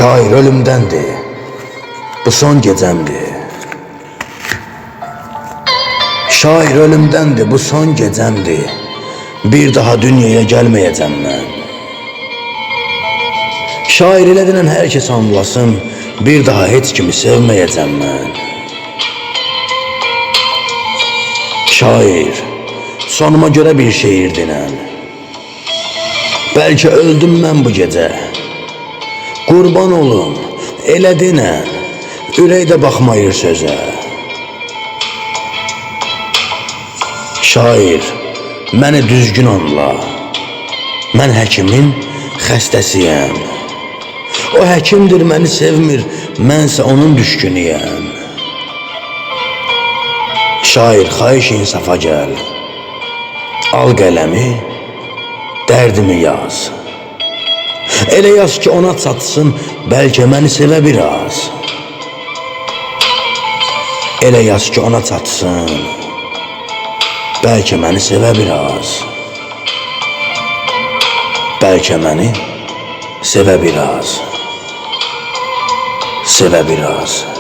Şair ölümdəndir, bu son gecəmdir. Şair ölümdəndir, bu son gecəmdir. Bir daha dünyaya gəlməyəcəm mən. Şair elə denən hər kəs anlasın, bir daha heç kimi sevməyəcəm mən. Şair, sonuma görə bir şeir dinən. Bəlkə öldüm mən bu gecə. Qurban olum, elə denən, ürəkdə baxmayır sözə. Şair, məni düzgün anla. Mən həkimin xəstəsiyəm. O həkimdir, məni sevmir, mənsə onun düşkünüyəm. Şair, xahiş insafa gəl. Al qələmi, dərdimi yaz. Elə yaz ki ona çatsın, bəlkə məni sevə biraz. Elə yaz ki ona çatsın, bəlkə məni sevə biraz. Bəlkə məni sevə biraz. Sevə biraz.